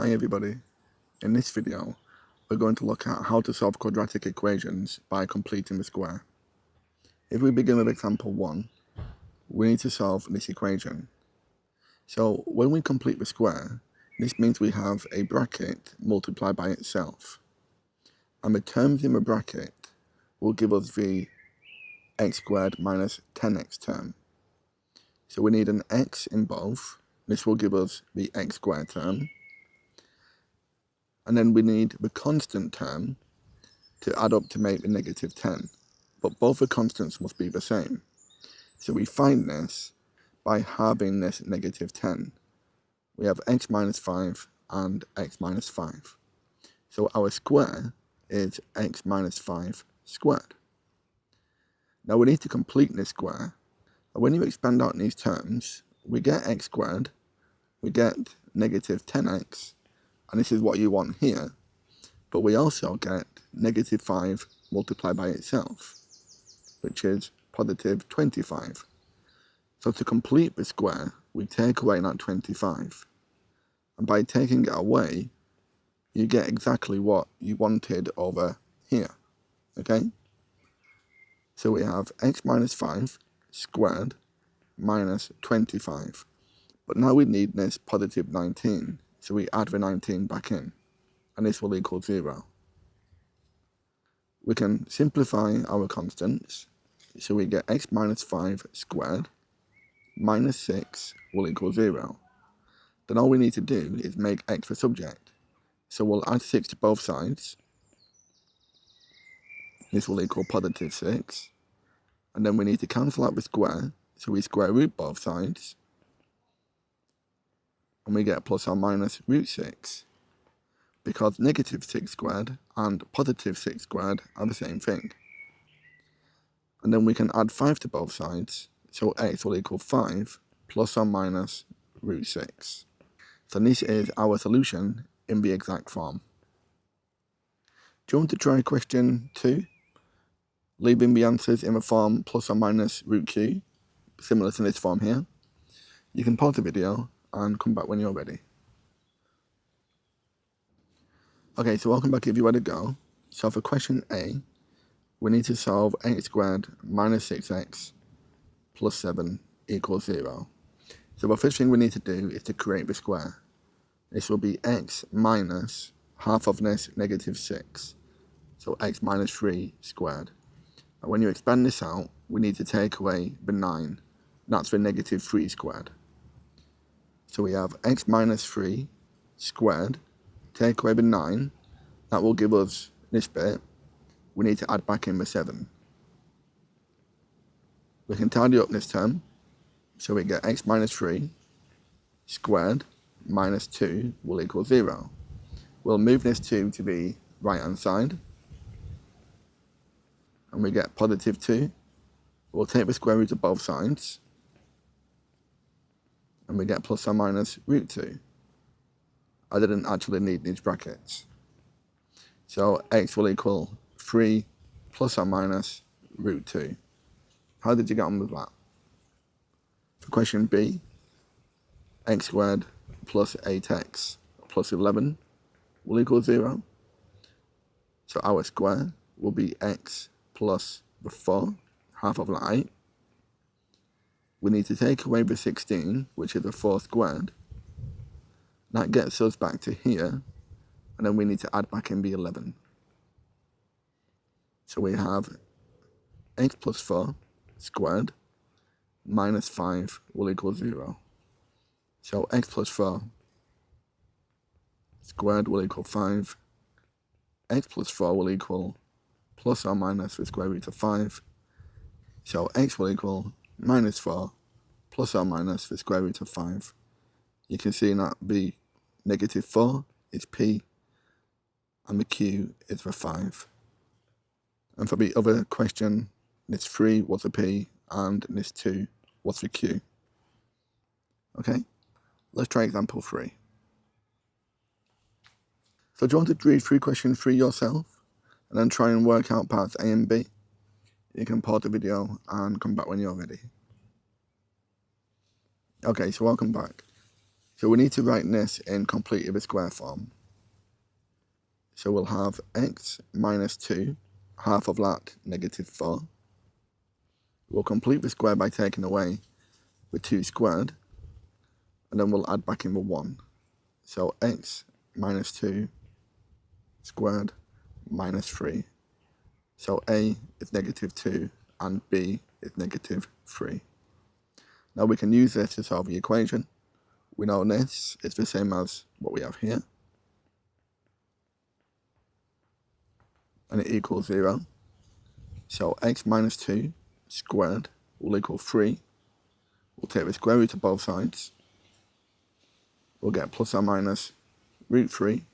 Hi everybody, in this video we're going to look at how to solve quadratic equations by completing the square. If we begin with example 1, we need to solve this equation. So when we complete the square, this means we have a bracket multiplied by itself. And the terms in the bracket will give us the x squared minus 10x term. So we need an x in both. This will give us the x squared term. And then we need the constant term to add up to make the negative 10. But both the constants must be the same. So we find this by halving this negative 10. We have x minus 5 and x minus 5. So our square is x minus 5 squared. Now we need to complete this square. And when you expand out these terms, we get x squared, we get negative 10x, and this is what you want here, but we also get negative 5 multiplied by itself, which is positive 25. So to complete the square, we take away that 25. And by taking it away, you get exactly what you wanted over here, okay? So we have x minus 5 squared minus 25. But now we need this positive 19. So we add the 19 back in, and this will equal 0. We can simplify our constants, so we get x minus 5 squared minus 6 will equal 0. Then all we need to do is make x the subject. So we'll add 6 to both sides. This will equal positive 6. And then we need to cancel out the square, so we square root both sides. And we get plus or minus root 6, because negative 6 squared and positive 6 squared are the same thing. And then we can add 5 to both sides, so x will equal 5 plus or minus root 6. So this is our solution in the exact form. Do you want to try question 2? Leaving the answers in the form plus or minus root q, similar to this form here. You can pause the video and come back when you're ready. Okay, so welcome back if you want to go. So for question A, we need to solve x squared minus 6x plus 7 equals 0. So the first thing we need to do is to create the square. This will be x minus half of this negative 6. So x minus 3 squared. And when you expand this out, we need to take away the 9. That's the negative 3 squared. So we have x minus 3 squared, take away the 9, that will give us this bit. We need to add back in the 7. We can tidy up this term, so we get x minus 3 squared minus 2 will equal 0. We'll move this 2 to the right hand side, and we get positive 2. We'll take the square root of both sides, and we get plus or minus root 2. I didn't actually need these brackets. So x will equal 3 plus or minus root 2. How did you get on with that? For question B, x squared plus 8x plus 11 will equal 0. So our square will be x plus the 4, half of that 8. We need to take away the 16, which is the 4 squared. That gets us back to here, and then we need to add back in the 11. So we have x plus 4 squared minus 5 will equal 0. So x plus 4 squared will equal 5. X plus 4 will equal plus or minus the square root of 5. So x will equal minus 4 plus or minus the square root of 5. You can see that the negative 4 is p, and the q is the 5. And for the other question, this 3 was a p, and this 2 was the q. Okay, let's try example 3. So do you want to read through question 3 yourself, and then try and work out parts A and B? You can pause the video and come back when you're ready. Okay, so welcome back. So we need to write this in complete the square form. So we'll have x minus 2, half of that, negative 4. We'll complete the square by taking away the 2 squared, and then we'll add back in the 1. So x minus 2 squared minus 3. So a is negative 2 and b is negative 3. Now we can use this to solve the equation. We know this is the same as what we have here, and it equals 0. So x minus 2 squared will equal 3. We'll take the square root of both sides. We'll get plus or minus root 3.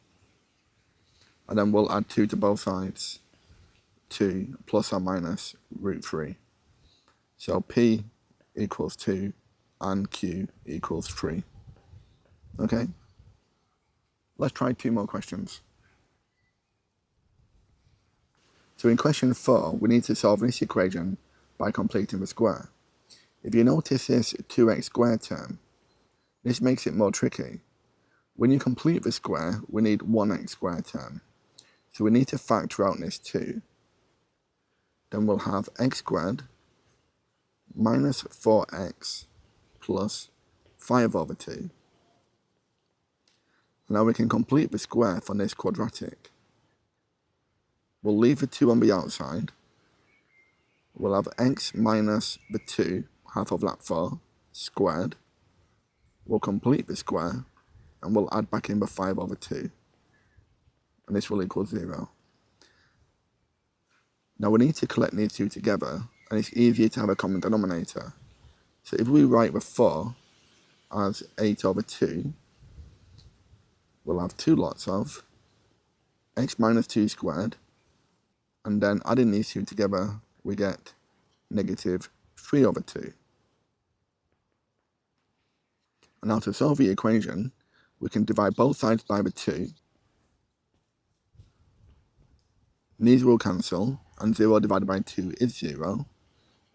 And then we'll add 2 to both sides. 2 plus or minus root 3. So p equals 2 and q equals 3. Okay? Let's try 2 more questions. So in question 4, we need to solve this equation by completing the square. If you notice this 2x squared term, this makes it more tricky. When you complete the square, we need 1x squared term. So we need to factor out this 2. Then we'll have x squared minus 4x plus 5 over 2. Now we can complete the square for this quadratic. We'll leave the 2 on the outside. We'll have x minus the 2, half of that 4, squared. We'll complete the square, and we'll add back in the 5 over 2. And this will equal 0. Now we need to collect these 2 together, and it's easier to have a common denominator. So if we write the 4 as 8 over 2, we'll have 2 lots of x minus 2 squared, and then adding these 2 together, we get negative 3 over 2. And now to solve the equation, we can divide both sides by the 2. These will cancel, and 0 divided by 2 is 0.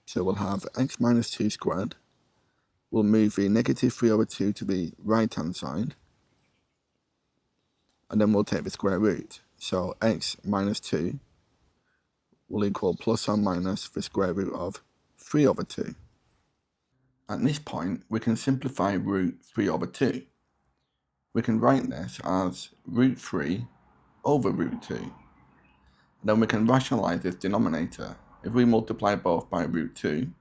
So we'll have x minus 2 squared. We'll move the negative 3 over 2 to the right-hand side. And then we'll take the square root. So x minus 2 will equal plus or minus the square root of 3 over 2. At this point, we can simplify root 3 over 2. We can write this as root 3 over root 2. Then we can rationalize this denominator. If we multiply both by root 2,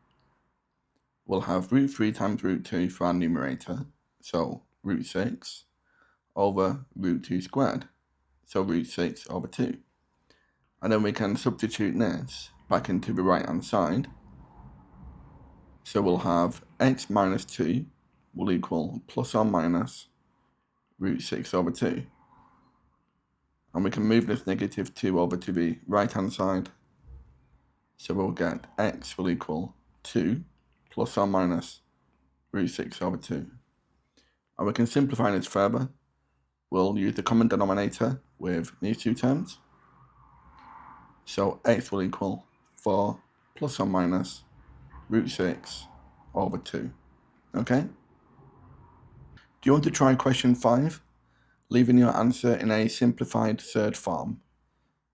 we'll have root 3 times root 2 for our numerator, so root 6, over root 2 squared, so root 6 over 2. And then we can substitute this back into the right-hand side. So we'll have x minus 2 will equal plus or minus root 6 over 2. And we can move this negative 2 over to the right-hand side. So we'll get x will equal 2 plus or minus root 6 over 2. And we can simplify this further. We'll use the common denominator with these 2 terms. So x will equal 4 plus or minus root 6 over 2. Okay? Do you want to try question 5? Leaving your answer in a simplified third form.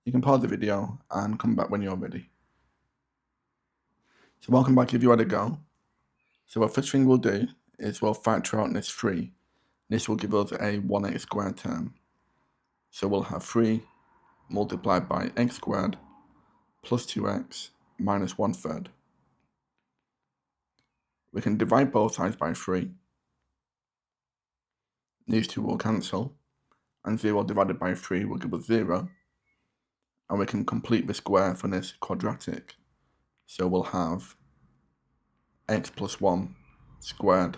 You can pause the video and come back when you're ready. So welcome back if you had a go. So the first thing we'll do is we'll factor out this 3. This will give us a 1x squared term. So we'll have 3 multiplied by x squared plus 2x minus 1/3. We can divide both sides by 3. These 2 will cancel, and 0 divided by 3 will give us 0. And we can complete the square for this quadratic. So we'll have x plus 1 squared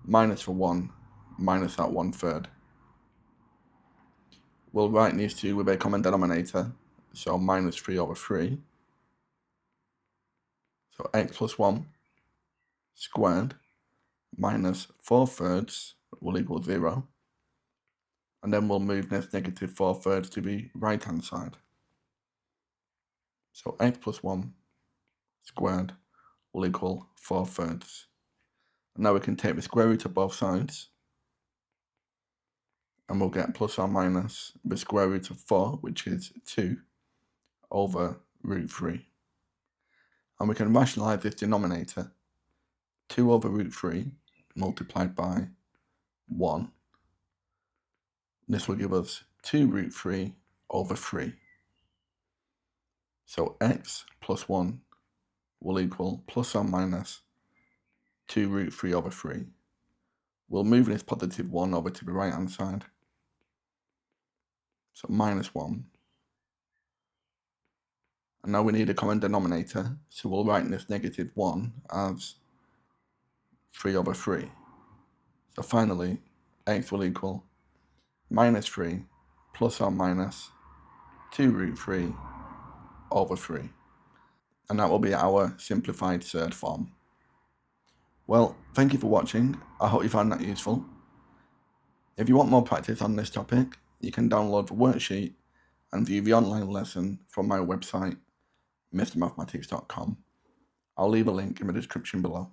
minus the 1 minus that 1/3. We'll write these 2 with a common denominator, so minus 3 over 3. So x plus 1 squared minus 4/3 will equal 0. And then we'll move this negative 4/3 to the right-hand side. So x plus 1 squared will equal 4/3. And now we can take the square root of both sides. and we'll get plus or minus the square root of 4, which is 2, over root 3. And we can rationalise this denominator. 2 over root 3 multiplied by 1. This will give us 2 root 3 over 3. So x plus 1 will equal plus or minus 2 root 3 over 3. We'll move this positive 1 over to the right hand side. So minus 1. And now we need a common denominator, so we'll write this negative 1 as 3 over 3. So finally, x will equal minus 3 plus or minus 2 root 3 over 3. And that will be our simplified third form. Well, thank you for watching. I hope you found that useful. If you want more practice on this topic, you can download the worksheet and view the online lesson from my website, mrmathematics.com. I'll leave a link in the description below.